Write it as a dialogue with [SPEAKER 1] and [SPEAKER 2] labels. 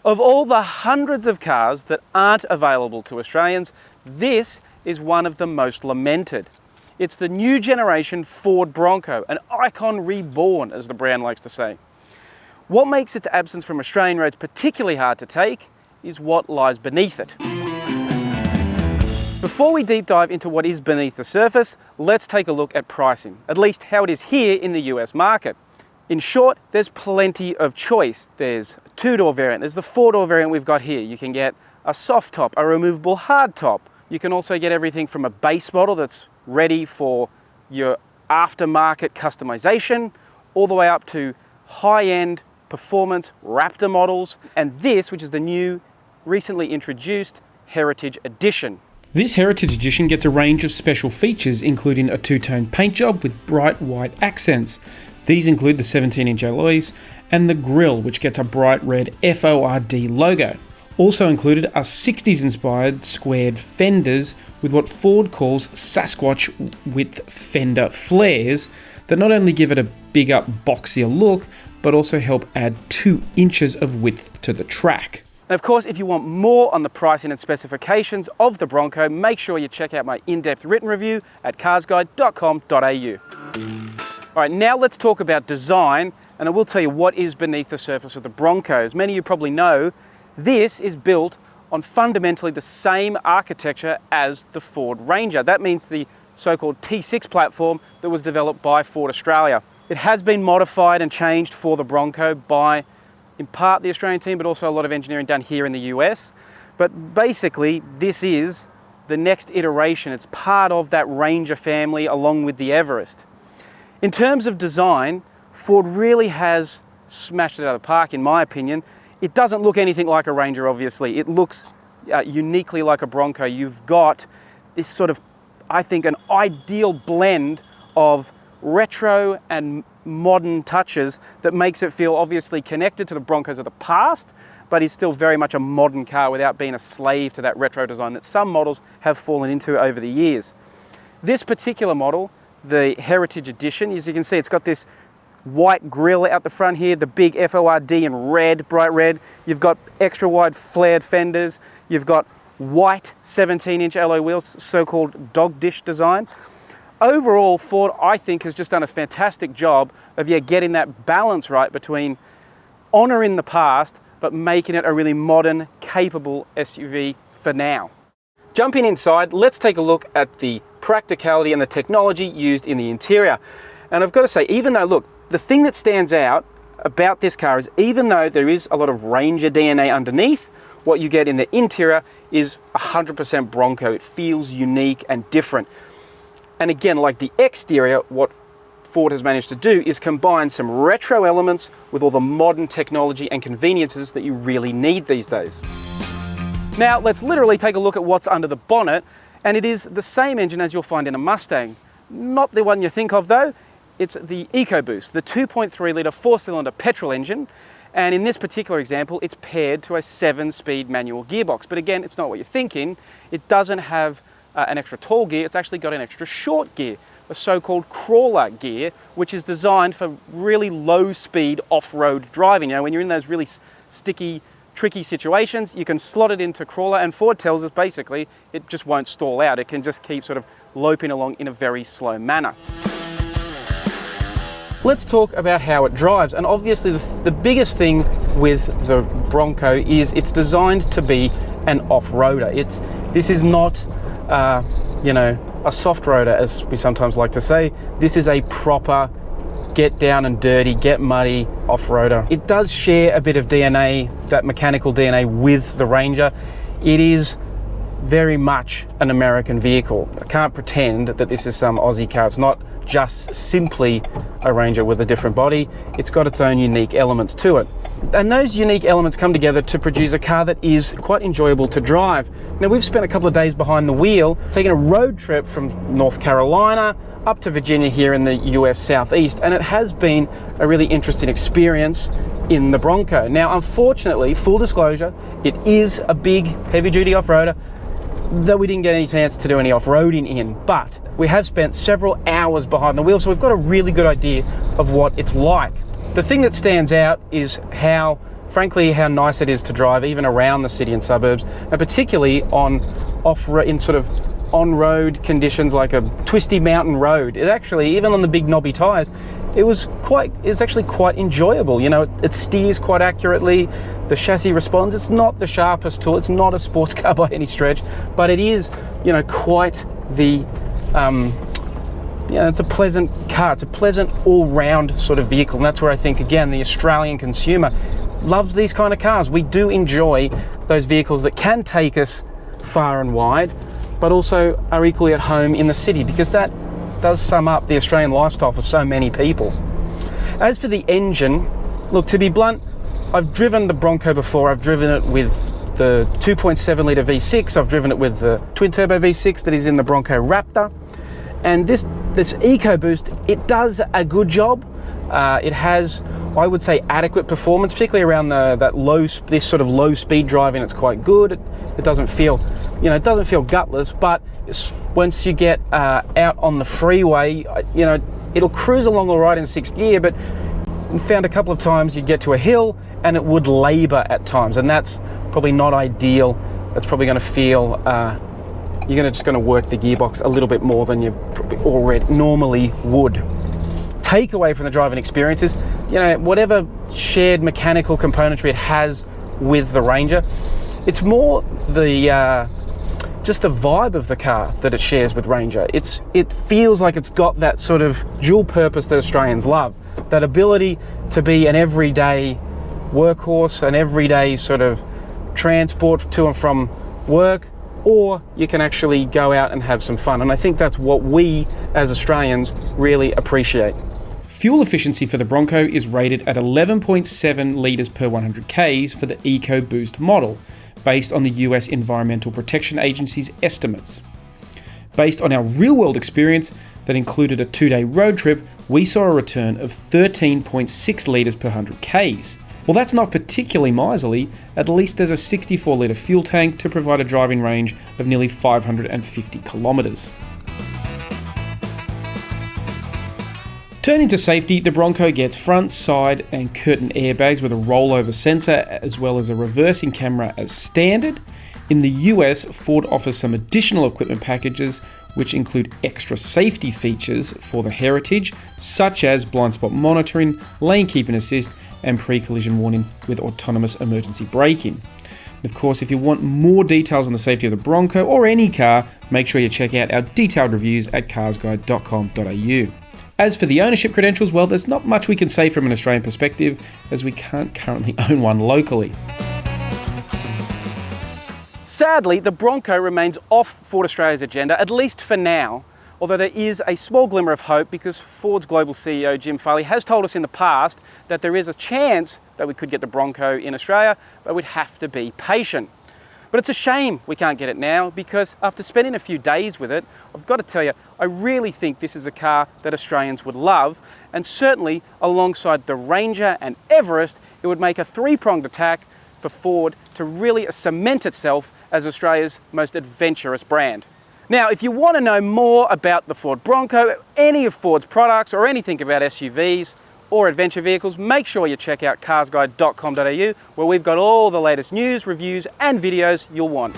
[SPEAKER 1] Of all the hundreds of cars that aren't available to Australians, this is one of the most lamented. It's the new generation Ford Bronco, an icon reborn, as the brand likes to say. What makes its absence from Australian roads particularly hard to take is what lies beneath it. Before we deep dive into what is beneath the surface, let's take a look at pricing, at least how it is here in the US market. In short, there's plenty of choice. There's a two-door variant, there's the four-door variant we've got here. You can get a soft top, a removable hard top. You can also get everything from a base model that's ready for your aftermarket customization, all the way up to high-end performance Raptor models, and this, which is the new, recently introduced Heritage Edition.
[SPEAKER 2] This Heritage Edition gets a range of special features, including a two-tone paint job with bright white accents. These include the 17-inch alloys and the grille, which gets a bright red Ford logo. Also included are 60s-inspired squared fenders with what Ford calls Sasquatch width fender flares that not only give it a bigger, boxier look, but also help add 2 inches of width to the track.
[SPEAKER 1] And of course, if you want more on the pricing and specifications of the Bronco, make sure you check out my in-depth written review at carsguide.com.au. All right, now let's talk about design, and I will tell you what is beneath the surface of the Bronco. As many of you probably know, this is built on fundamentally the same architecture as the Ford Ranger. That means the so-called T6 platform that was developed by Ford Australia. It has been modified and changed for the Bronco by, in part, the Australian team, but also a lot of engineering done here in the US. But basically, this is the next iteration. It's part of that Ranger family along with the Everest. In terms of design, Ford really has smashed it out of the park, in my opinion. It doesn't look anything like a Ranger, obviously. It looks uniquely like a Bronco. You've got this sort of, I think, an ideal blend of retro and modern touches that makes it feel obviously connected to the Broncos of the past, but is still very much a modern car without being a slave to that retro design that some models have fallen into over the years. This particular model, the Heritage Edition, as you can see, it's got this white grille out the front here, the big FORD in red, bright red. You've got extra wide flared fenders. You've got white 17-inch alloy wheels, so-called dog dish design. Overall, Ford, I think, has just done a fantastic job of getting that balance right between honouring the past, but making it a really modern, capable SUV for now. Jumping inside, let's take a look at the practicality and the technology used in the interior. And I've got to say, even though, look, the thing that stands out about this car is even though there is a lot of Ranger DNA underneath, what you get in the interior is 100% Bronco. It feels unique and different. And again, like the exterior, what Ford has managed to do is combine some retro elements with all the modern technology and conveniences that you really need these days. Now, let's literally take a look at what's under the bonnet, and it is the same engine as you'll find in a Mustang. Not the one you think of though, it's the EcoBoost, the 2.3 litre 4-cylinder petrol engine. And in this particular example, it's paired to a 7-speed manual gearbox. But again, it's not what you're thinking. It doesn't have an extra tall gear, it's actually got an extra short gear, a so-called crawler gear, which is designed for really low-speed off-road driving. You know, when you're in those really sticky, tricky situations, you can slot it into crawler, and Ford tells us basically it just won't stall out. It can just keep sort of loping along in a very slow manner. Let's talk about how it drives, and obviously the biggest thing with the Bronco is it's designed to be an off-roader. This is not, you know, a soft roader, as we sometimes like to say. This is a proper get down and dirty, get muddy off-roader. It does share a bit of DNA, that mechanical DNA, with the Ranger. It is very much an American vehicle. I can't pretend that this is some Aussie car. It's not just simply a Ranger with a different body. It's got its own unique elements to it. And those unique elements come together to produce a car that is quite enjoyable to drive. Now, we've spent a couple of days behind the wheel, taking a road trip from North Carolina up to Virginia here in the US Southeast, and it has been a really interesting experience in the Bronco. Now, unfortunately, full disclosure, it is a big, heavy-duty off-roader that we didn't get any chance to do any off-roading in, but we have spent several hours behind the wheel, so we've got a really good idea of what it's like. The thing that stands out is how frankly how nice it is to drive even around the city and suburbs, and particularly on in sort of on-road conditions like a twisty mountain road. It actually, even on the big knobby tyres, it's actually quite enjoyable. You know, it steers quite accurately, the chassis responds. It's not the sharpest tool, it's not a sports car by any stretch, but it is, you know, quite the, it's a pleasant car. It's a pleasant all-round sort of vehicle, and that's where I think, again, the Australian consumer loves these kind of cars. We do enjoy those vehicles that can take us far and wide, but also are equally at home in the city, because that does sum up the Australian lifestyle for so many people. As for the engine, look, to be blunt, I've driven the Bronco before. I've driven it with the 2.7 litre V6. I've driven it with the twin turbo V6 that is in the Bronco Raptor. And this EcoBoost, it does a good job. It has, I would say, adequate performance, particularly around this sort of low speed driving. It's quite good. It doesn't feel, it doesn't feel gutless, but once you get out on the freeway, it'll cruise along all right in 6th gear, but we found a couple of times you'd get to a hill and it would labour at times, and that's probably not ideal. That's probably going to feel, you're just going to work the gearbox a little bit more than you already normally would. Takeaway from the driving experience is, whatever shared mechanical componentry it has with the Ranger, it's more the just the vibe of the car that it shares with Ranger. It feels like it's got that sort of dual purpose that Australians love, that ability to be an everyday workhorse, an everyday sort of transport to and from work, or you can actually go out and have some fun. And I think that's what we as Australians really appreciate.
[SPEAKER 2] Fuel efficiency for the Bronco is rated at 11.7 litres per 100 Ks for the EcoBoost model, based on the US Environmental Protection Agency's estimates. Based on our real-world experience that included a 2-day road trip, we saw a return of 13.6 litres per 100 Ks. Well, that's not particularly miserly. At least there's a 64 litre fuel tank to provide a driving range of nearly 550 kilometres. Turning to safety, the Bronco gets front, side and curtain airbags with a rollover sensor, as well as a reversing camera as standard. In the US, Ford offers some additional equipment packages which include extra safety features for the Heritage, such as blind spot monitoring, lane keeping assist and pre-collision warning with autonomous emergency braking. Of course, if you want more details on the safety of the Bronco or any car, make sure you check out our detailed reviews at carsguide.com.au. As for the ownership credentials, well, there's not much we can say from an Australian perspective, as we can't currently own one locally.
[SPEAKER 1] Sadly, the Bronco remains off Ford Australia's agenda, at least for now, although there is a small glimmer of hope, because Ford's global CEO Jim Farley has told us in the past that there is a chance that we could get the Bronco in Australia, but we'd have to be patient. But it's a shame we can't get it now, because after spending a few days with it, I've got to tell you, I really think this is a car that Australians would love, and certainly alongside the Ranger and Everest, it would make a three-pronged attack for Ford to really cement itself as Australia's most adventurous brand. Now, if you want to know more about the Ford Bronco, any of Ford's products, or anything about SUVs or adventure vehicles, make sure you check out carsguide.com.au, where we've got all the latest news, reviews and videos you'll want.